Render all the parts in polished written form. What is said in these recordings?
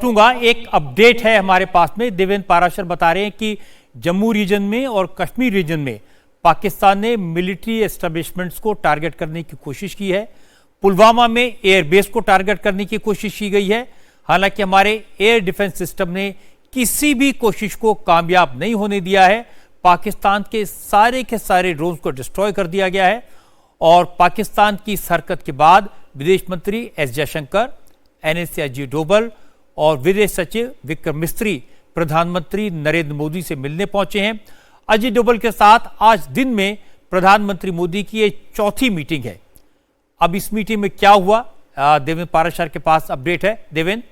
एक अपडेट है हमारे पास में। देवेंद्र पाराशर बता रहे हैं कि जम्मू रीजन में और कश्मीर रीजन में पाकिस्तान ने मिलिट्री एस्टेब्लिशमेंट्स को टारगेट करने की कोशिश की है। पुलवामा में एयरबेस को टारगेट करने की कोशिश की गई है। हालांकि हमारे एयर डिफेंस सिस्टम ने किसी भी कोशिश को कामयाब नहीं होने दिया है। पाकिस्तान के सारे ड्रोन्स को डिस्ट्रॉय कर दिया गया है। और पाकिस्तान की इस हरकत के बाद विदेश मंत्री एस जयशंकर, NSA अजीत डोभाल और विदेश सचिव विक्रम मिस्री प्रधानमंत्री नरेंद्र मोदी से मिलने पहुंचे हैं। अजीत डोभाल के साथ आज दिन में प्रधानमंत्री मोदी की ये चौथी मीटिंग है। अब इस मीटिंग में क्या हुआ, देवेंद्र पाराशर के पास अपडेट है। देवेंद्र,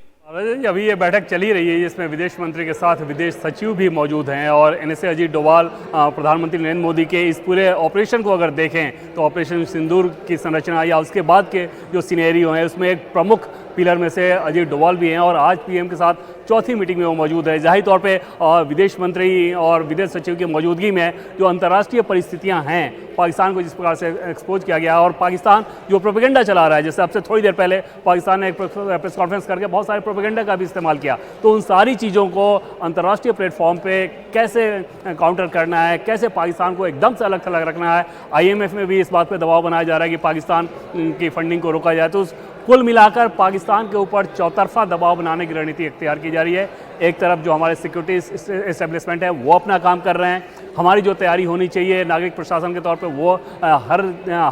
अभी ये बैठक चली रही है जिसमें विदेश मंत्री के साथ विदेश सचिव भी मौजूद हैं और NSA अजीत डोभाल प्रधानमंत्री नरेंद्र मोदी के इस पूरे ऑपरेशन को अगर देखें तो ऑपरेशन सिंदूर की संरचना या उसके बाद के जो सिनेरियो हैं उसमें एक प्रमुख पिलर में से अजीत डोभाल भी हैं और आज PM के साथ चौथी मीटिंग में वो मौजूद है। जाहिर तौर पे विदेश मंत्री और विदेश सचिव की मौजूदगी में जो अंतर्राष्ट्रीय परिस्थितियां हैं, पाकिस्तान को जिस प्रकार से एक्सपोज किया गया और पाकिस्तान जो प्रोपेगेंडा चला रहा है, जैसे अब से थोड़ी देर पहले पाकिस्तान ने एक प्रेस कॉन्फ्रेंस करके बहुत सारे प्रोपेगेंडा का भी इस्तेमाल किया, तो उन सारी चीज़ों को अंतर्राष्ट्रीय प्लेटफॉर्म पे कैसे काउंटर करना है, कैसे पाकिस्तान को एकदम से अलग थलग रखना है। IMF में भी इस बात पर दबाव बनाया जा रहा है कि पाकिस्तान की फंडिंग को रोका जाए। तो कुल मिलाकर पाकिस्तान के ऊपर चौतरफा दबाव बनाने की रणनीति इख्तियार की जा रही है। एक तरफ जो हमारे सिक्योरिटी एस्टेब्लिशमेंट है वो अपना काम कर रहे हैं, हमारी जो तैयारी होनी चाहिए नागरिक प्रशासन के तौर पे वो हर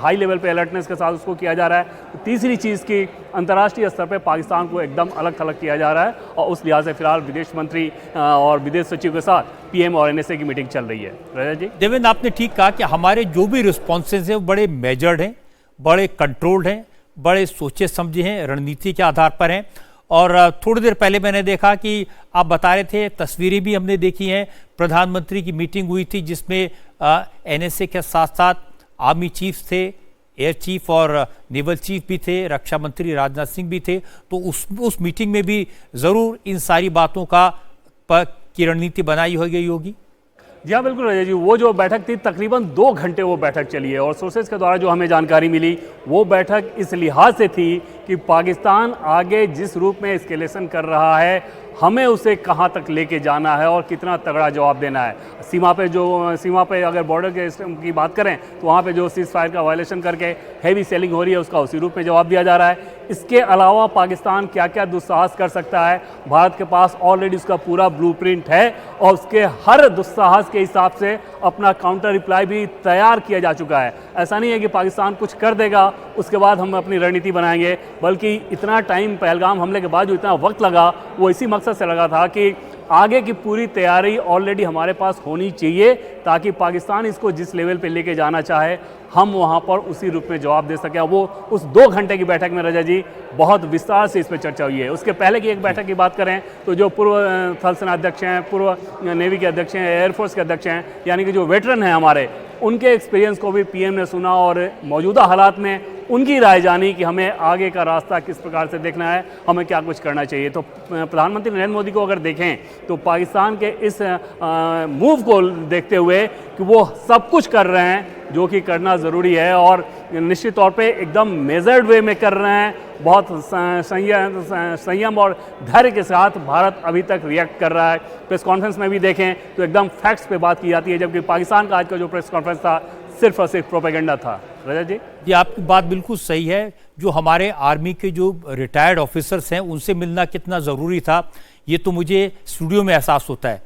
हाई लेवल पे अलर्टनेस के साथ उसको किया जा रहा है। तीसरी चीज़ की अंतर्राष्ट्रीय स्तर पे पाकिस्तान को एकदम अलग थलग किया जा रहा है और उस लिहाज से फिलहाल विदेश मंत्री और विदेश सचिव के साथ PM और NSA की मीटिंग चल रही है। राजा जी, देवेंद्र, आपने ठीक कहा कि हमारे जो भी रिस्पॉन्सेज हैं वो बड़े मेजर्ड हैं, बड़े कंट्रोल्ड हैं, बड़े सोचे समझे हैं, रणनीति के आधार पर हैं। और थोड़ी देर पहले मैंने देखा कि आप बता रहे थे, तस्वीरें भी हमने देखी हैं, प्रधानमंत्री की मीटिंग हुई थी जिसमें NSA के साथ साथ आर्मी चीफ थे, एयर चीफ और नेवल चीफ भी थे, रक्षा मंत्री राजनाथ सिंह भी थे। तो उस मीटिंग में भी ज़रूर इन सारी बातों की रणनीति बनाई हो गई होगी। जी हाँ, बिल्कुल रजय जी, वो जो बैठक थी तकरीबन 2 घंटे वो बैठक चली है और सोर्सेज के द्वारा जो हमें जानकारी मिली वो बैठक इस लिहाज से थी कि पाकिस्तान आगे जिस रूप में एस्केलेशन कर रहा है हमें उसे कहाँ तक लेके जाना है और कितना तगड़ा जवाब देना है। सीमा पे अगर बॉर्डर के की बात करें तो वहाँ पे जो सीज फायर का वायलेशन करके हैवी सेलिंग हो रही है उसका उसी रूप में जवाब दिया जा रहा है। इसके अलावा पाकिस्तान क्या क्या दुस्साहस कर सकता है, भारत के पास ऑलरेडी उसका पूरा ब्लूप्रिंट है और उसके हर दुस्साहस के हिसाब से अपना काउंटर रिप्लाई भी तैयार किया जा चुका है। ऐसा नहीं है कि पाकिस्तान कुछ कर देगा उसके बाद हम अपनी रणनीति बनाएंगे, बल्कि इतना टाइम पहलगाम हमले के बाद जो इतना वक्त लगा वो इसी मकसद से लगा था कि आगे की पूरी तैयारी ऑलरेडी हमारे पास होनी चाहिए ताकि पाकिस्तान इसको जिस लेवल पे लेके जाना चाहे हम वहाँ पर उसी रूप में जवाब दे सकें। वो उस 2 घंटे की बैठक में रजा जी बहुत विस्तार से इस पर चर्चा हुई है। उसके पहले की एक बैठक की बात करें तो जो पूर्व थल सेना अध्यक्ष हैं, पूर्व नेवी के अध्यक्ष हैं, एयरफोर्स के अध्यक्ष हैं, यानी कि जो वेटरन हैं हमारे, उनके एक्सपीरियंस को भी PM ने सुना और मौजूदा हालात में उनकी राय जानी कि हमें आगे का रास्ता किस प्रकार से देखना है, हमें क्या कुछ करना चाहिए। तो प्रधानमंत्री नरेंद्र मोदी को अगर देखें तो पाकिस्तान के इस मूव को देखते हुए कि वो सब कुछ कर रहे हैं जो कि करना ज़रूरी है और निश्चित तौर पे एकदम मेजर्ड वे में कर रहे हैं। बहुत संयम और धैर्य के साथ भारत अभी तक रिएक्ट कर रहा है। प्रेस कॉन्फ्रेंस में भी देखें तो एकदम फैक्ट्स पे बात की जाती है, जबकि पाकिस्तान का आज का जो प्रेस कॉन्फ्रेंस था सिर्फ और सिर्फ प्रोपेगेंडा था। रजा जी, ये आपकी बात बिल्कुल सही है। जो हमारे आर्मी के जो रिटायर्ड ऑफिसर्स हैं उनसे मिलना कितना ज़रूरी था ये तो मुझे स्टूडियो में एहसास होता है।